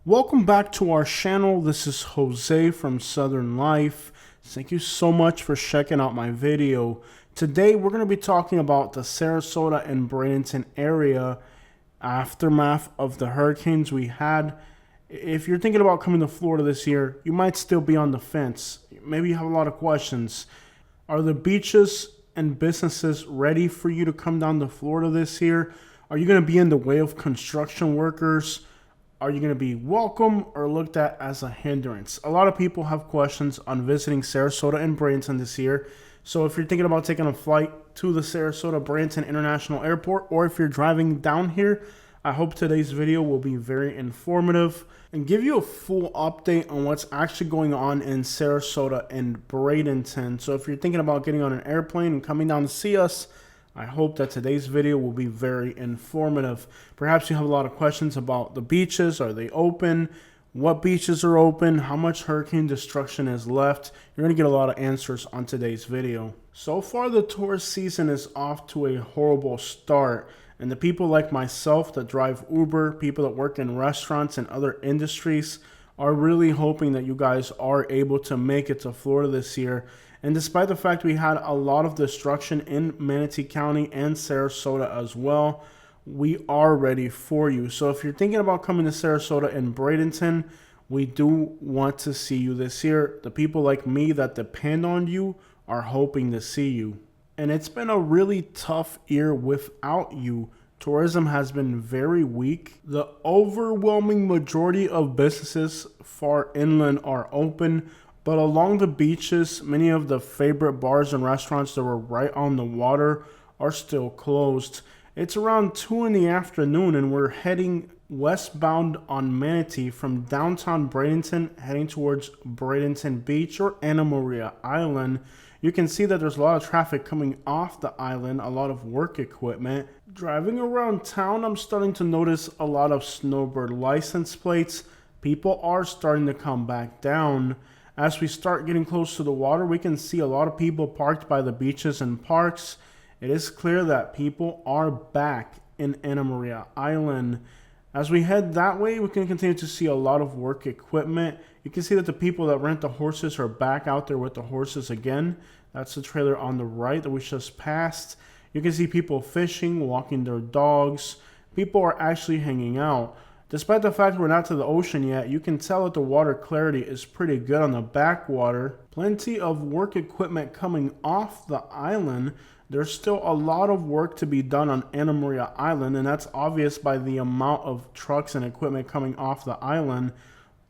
Welcome back to our channel. This is Jose from Southern Life. Thank you so much for checking out my video. Today we're going to be talking about the Sarasota and Bradenton area aftermath of the hurricanes we had. If you're thinking about coming to Florida this year, you might still be on the fence. Maybe you have a lot of questions. Are the beaches and businesses ready for you to come down to Florida this year? Are you going to be in the way of construction workers? Are you going to be welcome or looked at as a hindrance? A lot of people have questions on visiting Sarasota and Bradenton this year. So if you're thinking about taking a flight to the Sarasota-Bradenton International Airport, or if you're driving down here, I hope today's video will be very informative and give you a full update on what's actually going on in Sarasota and Bradenton. So if you're thinking about getting on an airplane and coming down to see us, I hope that today's video will be very informative. Perhaps you have a lot of questions about the beaches. Are they open? What beaches are open? How much hurricane destruction is left? You're going to get a lot of answers on today's video. So far, the tourist season is off to a horrible start. And the people like myself that drive Uber, people that work in restaurants and other industries, are really hoping that you guys are able to make it to Florida this year. And despite the fact we had a lot of destruction in Manatee County and Sarasota as well, we are ready for you. So if you're thinking about coming to Sarasota and Bradenton, we do want to see you this year. The people like me that depend on you are hoping to see you. And it's been a really tough year without you. Tourism has been very weak. The overwhelming majority of businesses far inland are open, but along the beaches, many of the favorite bars and restaurants that were right on the water are still closed. It's around 2 in the afternoon and we're heading westbound on Manatee from downtown Bradenton, heading towards Bradenton Beach or Anna Maria Island. You can see that there's a lot of traffic coming off the island, a lot of work equipment. Driving around town, I'm starting to notice a lot of snowbird license plates. People are starting to come back down. As we start getting close to the water, we can see a lot of people parked by the beaches and parks. It is clear that people are back in Anna Maria Island. As we head that way, we can continue to see a lot of work equipment. You can see that the people that rent the horses are back out there with the horses again. That's the trailer on the right that we just passed. You can see people fishing, walking their dogs. People are actually hanging out. Despite the fact we're not to the ocean yet, you can tell that the water clarity is pretty good on the backwater. Plenty of work equipment coming off the island. There's still a lot of work to be done on Anna Maria Island, and that's obvious by the amount of trucks and equipment coming off the island.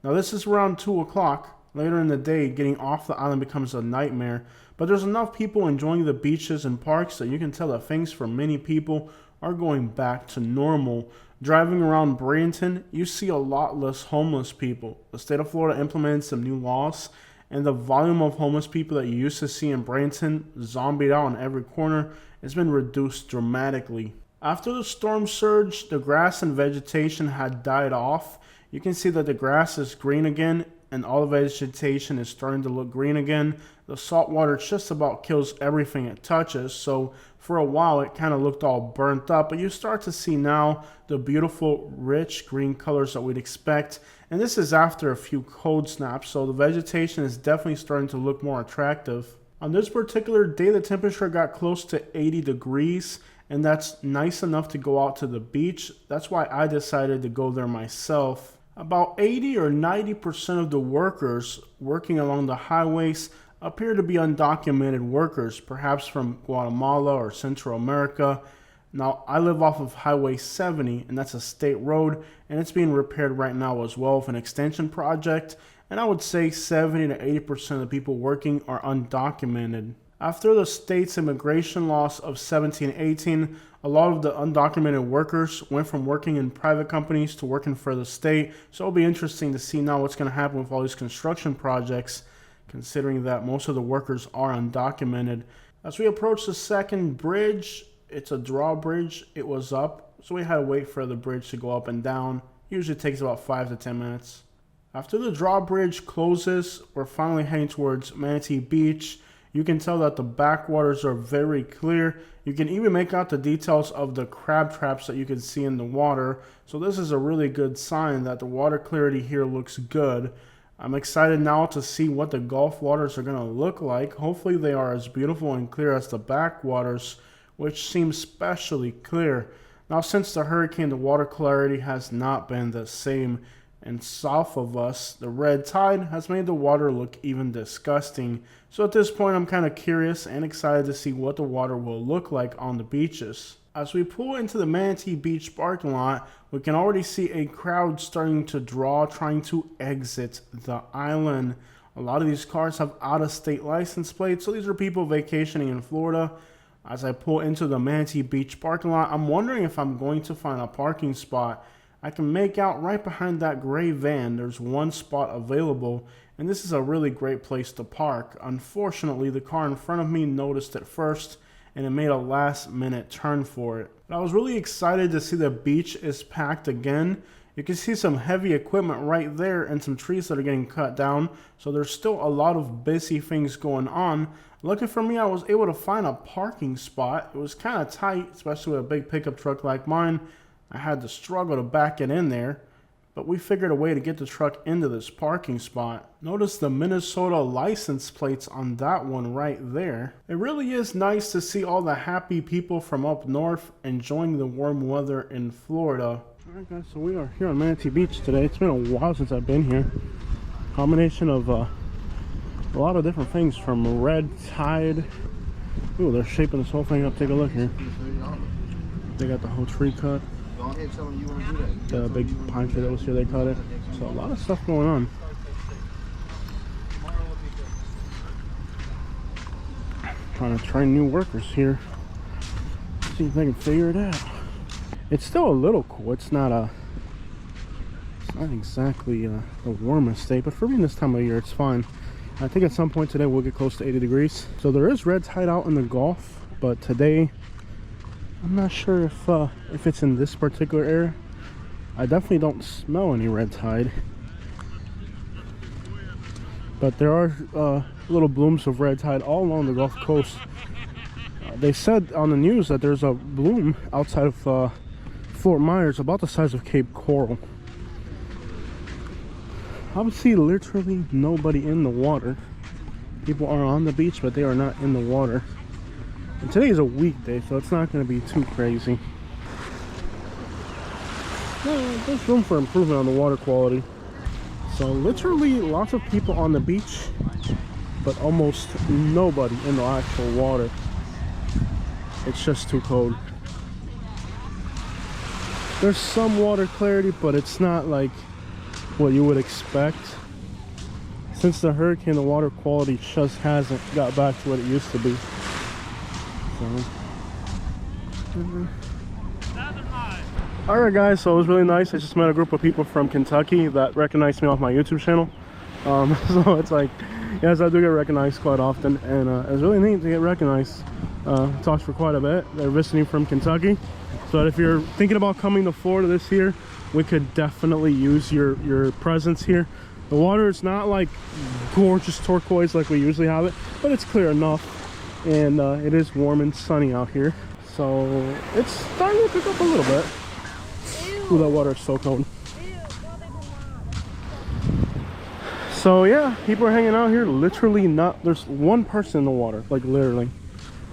Now this is around 2 o'clock. Later in the day, getting off the island becomes a nightmare. But there's enough people enjoying the beaches and parks that you can tell that things for many people are going back to normal. Driving around Bradenton, you see a lot less homeless people. The state of Florida implemented some new laws, and the volume of homeless people that you used to see in Bradenton, zombied out on every corner, has been reduced dramatically. After the storm surge, the grass and vegetation had died off. You can see that the grass is green again, and all the vegetation is starting to look green again. The salt water just about kills everything it touches, so for a while it kind of looked all burnt up, but you start to see now the beautiful rich green colors that we'd expect. And this is after a few cold snaps, so the vegetation is definitely starting to look more attractive. On this particular day, the temperature got close to 80 degrees, and that's nice enough to go out to the beach. That's why I decided to go there myself. About 80 or 90% of the workers working along the highways appear to be undocumented workers, perhaps from Guatemala or Central America. Now, I live off of Highway 70, and that's a state road, and it's being repaired right now as well with an extension project, and I would say 70 to 80% of the people working are undocumented. After the state's immigration laws of 1718, a lot of the undocumented workers went from working in private companies to working for the state, so it'll be interesting to see now what's going to happen with all these construction projects, considering that most of the workers are undocumented. As we approach the second bridge, it's a drawbridge. It was up, so we had to wait for the bridge to go up and down. Usually takes about 5 to 10 minutes. After the drawbridge closes, we're finally heading towards Manatee Beach. You can tell that the backwaters are very clear. You can even make out the details of the crab traps that you can see in the water. So this is a really good sign that the water clarity here looks good. I'm excited now to see what the Gulf waters are going to look like. Hopefully they are as beautiful and clear as the backwaters, which seem especially clear. Now, since the hurricane, the water clarity has not been the same. And south of us, the red tide has made the water look even disgusting. So at this point, I'm kind of curious and excited to see what the water will look like on the beaches. As we pull into the Manatee Beach parking lot, we can already see a crowd starting to draw, trying to exit the island. A lot of these cars have out-of-state license plates, so these are people vacationing in Florida. As I pull into the Manatee Beach parking lot, I'm wondering if I'm going to find a parking spot. I can make out right behind that gray van, there's one spot available, and this is a really great place to park. Unfortunately, the car in front of me noticed it first, and it made a last-minute turn for it. But I was really excited to see the beach is packed again. You can see some heavy equipment right there and some trees that are getting cut down, so there's still a lot of busy things going on. Lucky for me, I was able to find a parking spot. It was kind of tight, especially with a big pickup truck like mine. I had to struggle to back it in there, but we figured a way to get the truck into this parking spot. Notice the Minnesota license plates on that one right there. It really is nice to see all the happy people from up north enjoying the warm weather in Florida. Alright guys, so we are here on Manatee Beach today. It's been a while since I've been here. Combination of a lot of different things, from red tide. Ooh, they're shaping this whole thing up. Take a look here. They got the whole tree cut. The big pine tree that was here, they cut it. So a lot of stuff going on. Trying to train new workers here. See if they can figure it out. It's still a little cool. It's not exactly the warmest day, but for me this time of year it's fine. I think at some point today we'll get close to 80 degrees. So there is red tide out in the Gulf, but today I'm not sure if it's in this particular area. I definitely don't smell any red tide, but there are little blooms of red tide all along the Gulf Coast. They said on the news that there's a bloom outside of Fort Myers about the size of Cape Coral. I would see literally nobody in the water. People are on the beach, but they are not in the water. And today is a weekday, so it's not going to be too crazy. Yeah, there's room for improvement on the water quality. So literally lots of people on the beach, but almost nobody in the actual water. It's just too cold. There's some water clarity, but it's not like what you would expect. Since the hurricane, the water quality just hasn't got back to what it used to be. Alright guys, so it was really nice. I just met a group of people from Kentucky that recognized me off my YouTube channel. So it's like, yes, I do get recognized quite often, and it was really neat to get recognized. Talked for quite a bit. They're visiting from Kentucky, so that if you're thinking about coming to Florida this year, we could definitely use your presence here. The water is not like gorgeous turquoise like we usually have it, but it's clear enough. And it is warm and sunny out here, so it's starting to pick up a little bit. Ooh, that water is so cold. So yeah, people are hanging out here. Literally not, there's one person in the water, like literally.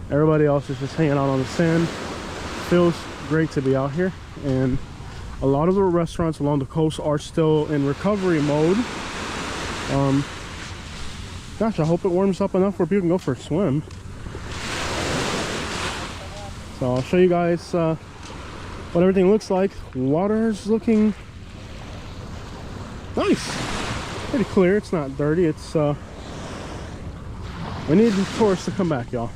Everybody else is just hanging out on the sand. Feels great to be out here, and a lot of the restaurants along the coast are still in recovery mode. Gosh, I hope it warms up enough where people can go for a swim. So I'll show you guys what everything looks like. Water's looking nice, pretty clear. It's not dirty. It's we need tourists to come back, y'all.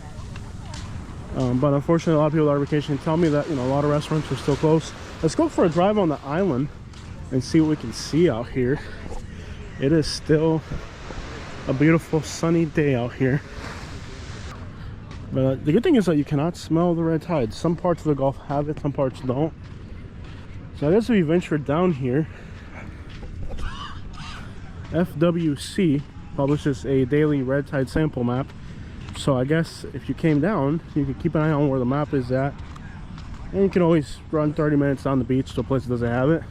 But unfortunately, a lot of people that are vacationing tell me that, you know, a lot of restaurants are still closed. Let's go for a drive on the island and see what we can see out here. It is still a beautiful sunny day out here. But the good thing is that you cannot smell the red tide. Some parts of the Gulf have it, some parts don't. So I guess if we ventured down here, FWC publishes a daily red tide sample map. So I guess if you came down, you could keep an eye on where the map is at. And you can always run 30 minutes down the beach to a place that doesn't have it.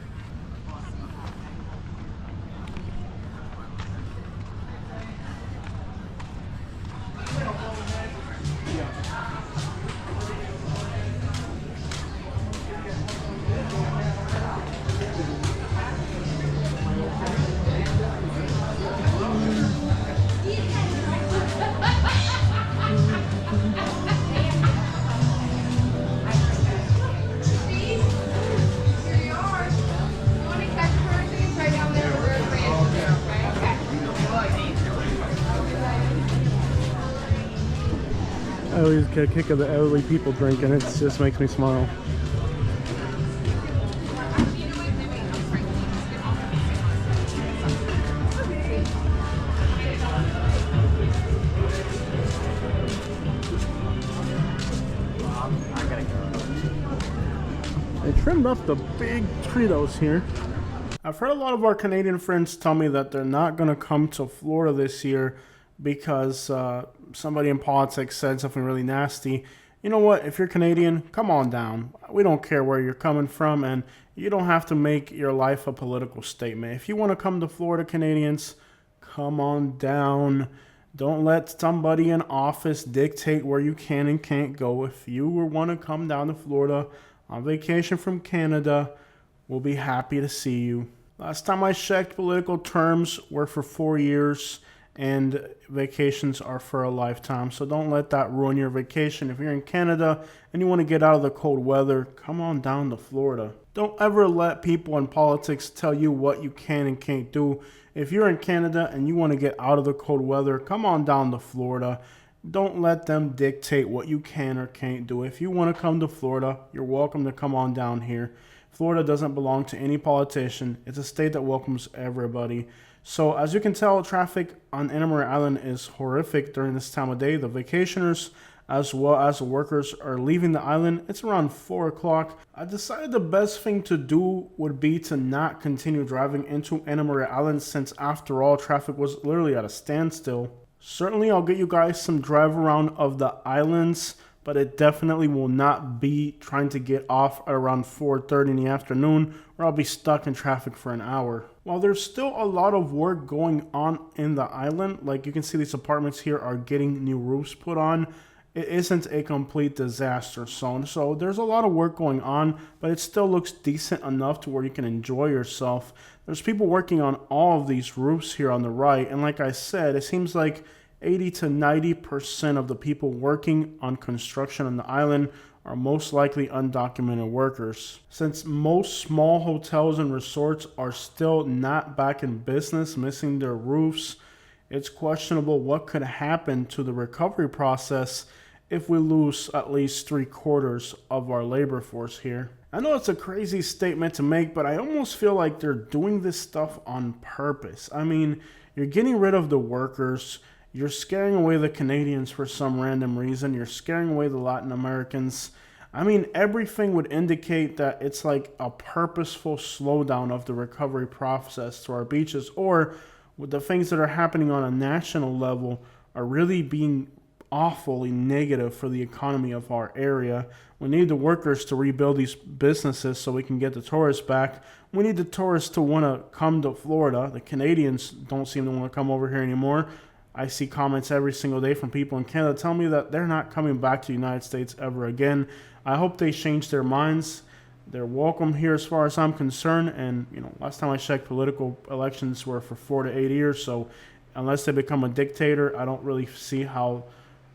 I always get a kick of the elderly people drinking. It just makes me smile. They trimmed up the big Tritos here. I've heard a lot of our Canadian friends tell me that they're not going to come to Florida this year because somebody in politics said something really nasty. You know what? If you're Canadian, come on down. We don't care where you're coming from, and you don't have to make your life a political statement. If you want to come to Florida, Canadians, come on down. Don't let somebody in office dictate where you can and can't go. If you want to come down to Florida on vacation from Canada, we'll be happy to see you. Last time I checked, political terms were for 4 years, and vacations are for a lifetime. So don't let that ruin your vacation. If you're in Canada and you want to get out of the cold weather, come on down to Florida. Don't ever let people in politics tell you what you can and can't do. If you're in Canada and you want to get out of the cold weather, come on down to Florida. Don't let them dictate what you can or can't do. If you want to come to Florida, you're welcome to come on down here. Florida doesn't belong to any politician. It's a state that welcomes everybody. So as you can tell, traffic on Anna Maria Island is horrific during this time of day. The vacationers as well as the workers are leaving the island. It's around 4 o'clock. I decided the best thing to do would be to not continue driving into Anna Maria Island, since after all, traffic was literally at a standstill. Certainly I'll get you guys some drive around of the islands, but it definitely will not be trying to get off at around 4:30 in the afternoon, or I'll be stuck in traffic for an hour. While there's still a lot of work going on in the island, like you can see these apartments here are getting new roofs put on, it isn't a complete disaster zone. So there's a lot of work going on, but it still looks decent enough to where you can enjoy yourself. There's people working on all of these roofs here on the right, and like I said, it seems like 80 to 90% of the people working on construction on the island are most likely undocumented workers. Since most small hotels and resorts are still not back in business, missing their roofs, it's questionable what could happen to the recovery process if we lose at least 3/4 of our labor force here. I know it's a crazy statement to make, but I almost feel like they're doing this stuff on purpose. I mean, you're getting rid of the workers, you're scaring away the Canadians for some random reason. You're scaring away the Latin Americans. I mean, everything would indicate that it's like a purposeful slowdown of the recovery process to our beaches, or with the things that are happening on a national level are really being awfully negative for the economy of our area. We need the workers to rebuild these businesses so we can get the tourists back. We need the tourists to want to come to Florida. The Canadians don't seem to want to come over here anymore. I see comments every single day from people in Canada telling me that they're not coming back to the United States ever again. I hope they change their minds. They're welcome here as far as I'm concerned. And, last time I checked, political elections were for 4 to 8 years. So unless they become a dictator, I don't really see how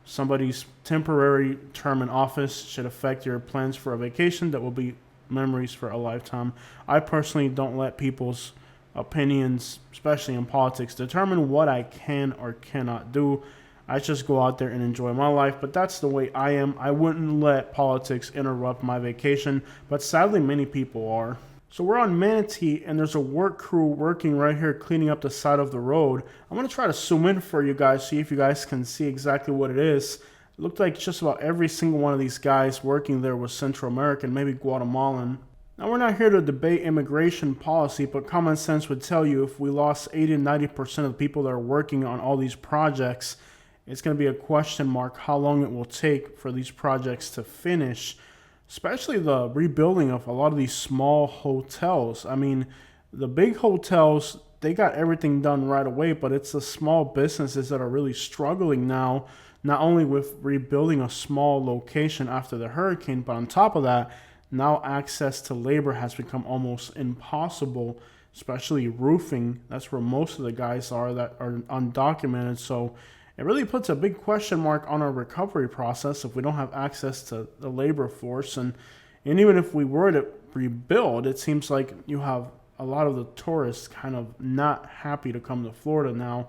somebody's temporary term in office should affect your plans for a vacation that will be memories for a lifetime. I personally don't let people's opinions, especially in politics, determine what I can or cannot do. I just go out there and enjoy my life, but that's the way I am. I wouldn't let politics interrupt my vacation, but sadly many people are. So we're on Manatee, and there's a work crew working right here cleaning up the side of the road. I'm going to try to zoom in for you guys, see if you guys can see exactly what it is. It looked like just about every single one of these guys working there was Central American, maybe Guatemalan. Now, we're not here to debate immigration policy, but common sense would tell you if we lost 80 to 90% of the people that are working on all these projects, it's going to be a question mark how long it will take for these projects to finish, especially the rebuilding of a lot of these small hotels. I mean, the big hotels, they got everything done right away, but it's the small businesses that are really struggling now, not only with rebuilding a small location after the hurricane, but on top of that, now access to labor has become almost impossible, especially roofing. That's where most of the guys are that are undocumented. So it really puts a big question mark on our recovery process if we don't have access to the labor force. And even if we were to rebuild, it seems like you have a lot of the tourists kind of not happy to come to Florida now.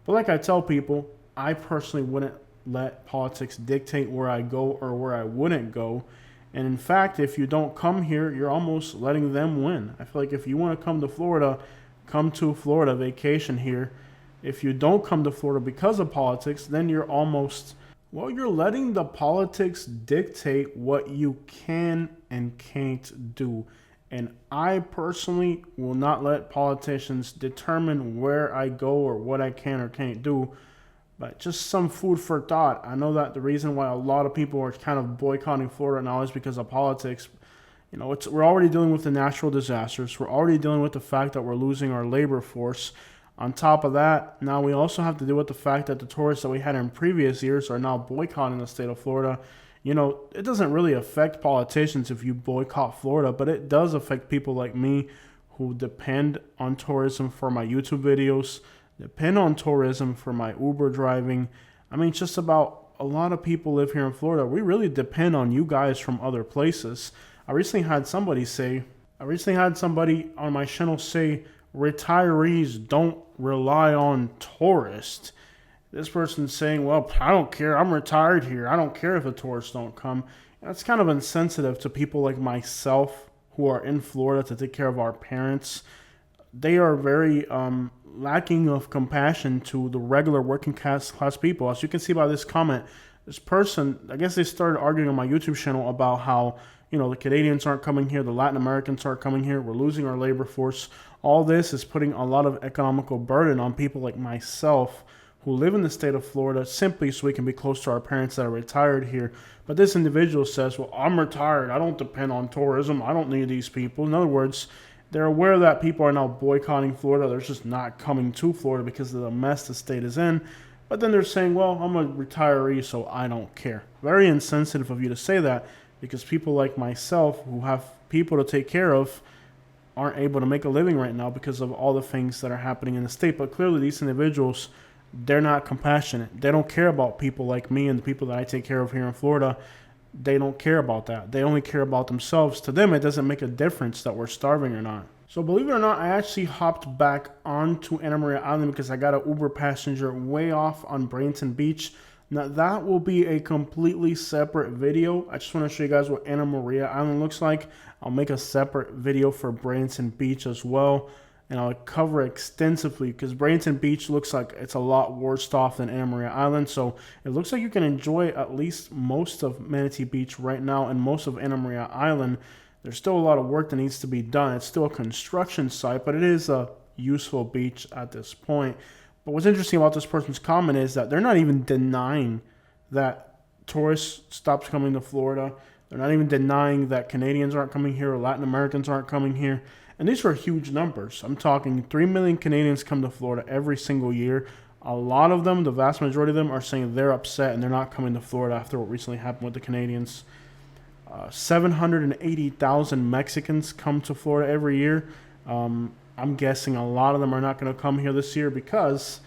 But like I tell people, I personally wouldn't let politics dictate where I go or where I wouldn't go. And in fact, if you don't come here, you're almost letting them win. I feel like if you want to come to Florida, come to Florida, vacation here. If you don't come to Florida because of politics, then you're almost, well, you're letting the politics dictate what you can and can't do. And I personally will not let politicians determine where I go or what I can or can't do. But just some food for thought. I know that the reason why a lot of people are kind of boycotting Florida now is because of politics. You know, we're already dealing with the natural disasters. We're already dealing with the fact that we're losing our labor force. On top of that, now we also have to deal with the fact that the tourists that we had in previous years are now boycotting the state of Florida. You know, it doesn't really affect politicians if you boycott Florida, but it does affect people like me who depend on tourism for my YouTube videos, depend on tourism for my Uber driving. I mean, just about a lot of people live here in Florida. We really depend on you guys from other places. I recently had somebody on my channel say, retirees don't rely on tourists. This person's saying, well, I don't care. I'm retired here. I don't care if the tourists don't come. That's kind of insensitive to people like myself who are in Florida to take care of our parents. They are very lacking of compassion to the regular working class people. As you can see by this comment, this person, I guess they started arguing on my YouTube channel about how, you know, the Canadians aren't coming here, the Latin Americans aren't coming here, we're losing our labor force. All this is putting a lot of economical burden on people like myself who live in the state of Florida simply so we can be close to our parents that are retired here. But this individual says, well, I'm retired. I don't depend on tourism. I don't need these people. In other words, they're aware that people are now boycotting Florida. They're just not coming to Florida because of the mess the state is in. But then they're saying, well, I'm a retiree, so I don't care. Very insensitive of you to say that, because people like myself who have people to take care of aren't able to make a living right now because of all the things that are happening in the state. But clearly these individuals, they're not compassionate. They don't care about people like me and the people that I take care of here in Florida. They don't care about that. They only care about themselves. To them, it doesn't make a difference that we're starving or not. So believe it or not, I actually hopped back onto Anna Maria Island because I got an Uber passenger way off on Bradenton Beach. Now that will be a completely separate video. I just want to show you guys what Anna Maria Island looks like. I'll make a separate video for Bradenton Beach as well, and I'll cover it extensively because Bradenton Beach looks like it's a lot worse off than Anna Maria Island. So it looks like you can enjoy at least most of Manatee Beach right now and most of Anna Maria Island. There's still a lot of work that needs to be done. It's still a construction site, but it is a useful beach at this point. But what's interesting about this person's comment is that they're not even denying that tourists stopped coming to Florida. They're not even denying that Canadians aren't coming here or Latin Americans aren't coming here. And these are huge numbers. I'm talking 3 million Canadians come to Florida every single year. A lot of them, the vast majority of them, are saying they're upset and they're not coming to Florida after what recently happened with the Canadians. 780,000 Mexicans come to Florida every year. I'm guessing a lot of them are not going to come here this year because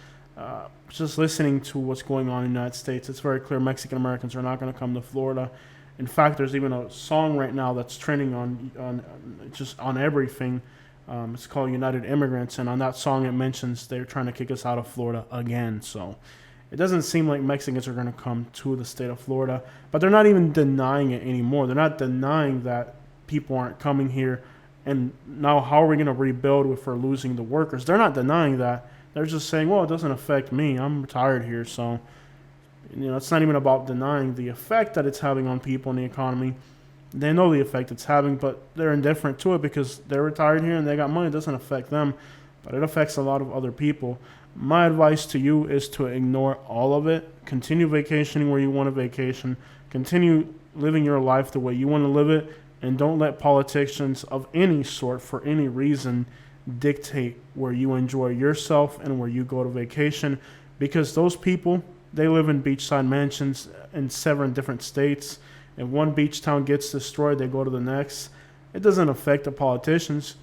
just listening to what's going on in the United States, it's very clear Mexican Americans are not going to come to Florida. In fact, there's even a song right now that's trending on everything. It's called United Immigrants, and on that song it mentions they're trying to kick us out of Florida again. So it doesn't seem like Mexicans are going to come to the state of Florida, but they're not even denying it anymore. They're not denying that people aren't coming here. And now how are we going to rebuild if we're losing the workers? They're not denying that. They're just saying, well, it doesn't affect me. I'm retired here. So, you know, it's not even about denying the effect that it's having on people in the economy. They know the effect it's having, but they're indifferent to it because they're retired here and they got money. It doesn't affect them. but it affects a lot of other people. My advice to you is to ignore all of it. Continue vacationing where you want to vacation. Continue living your life the way you want to live it. And don't let politicians of any sort, for any reason, dictate where you enjoy yourself and where you go to vacation. Because those people, they live in beachside mansions in 7 different states. If one beach town gets destroyed, they go to the next. It doesn't affect the politicians.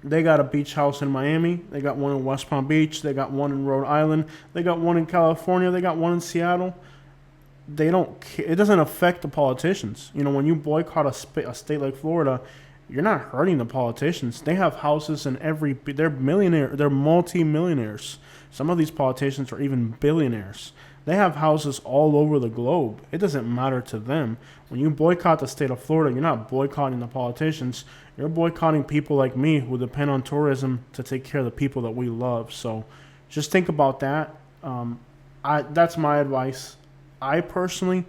They got a beach house in Miami. They got one in West Palm Beach. They got one in Rhode Island. They got one in California. They got one in Seattle. They don't. It doesn't affect the politicians. You know, when you boycott a state like Florida, you're not hurting the politicians. They have houses in every. They're millionaire. They're multi-millionaires. Some of these politicians are even billionaires. They have houses all over the globe. It doesn't matter to them. When you boycott the state of Florida, you're not boycotting the politicians. You're boycotting people like me who depend on tourism to take care of the people that we love. So just think about that. That's my advice. I personally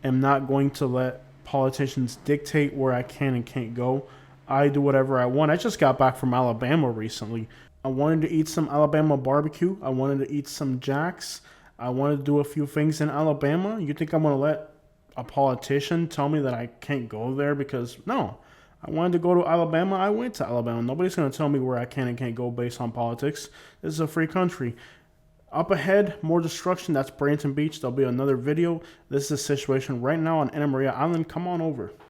am not going to let politicians dictate where I can and can't go. I do whatever I want. I just got back from Alabama recently. I wanted to eat some Alabama barbecue. I wanted to eat some Jack's. I wanted to do a few things in Alabama. You think I'm going to let a politician tell me that I can't go there? Because no, I wanted to go to Alabama. I went to Alabama. Nobody's going to tell me where I can and can't go based on politics. This is a free country. Up ahead, more destruction. That's Bradenton Beach. There'll be another video. This is the situation right now on Anna Maria Island. Come on over.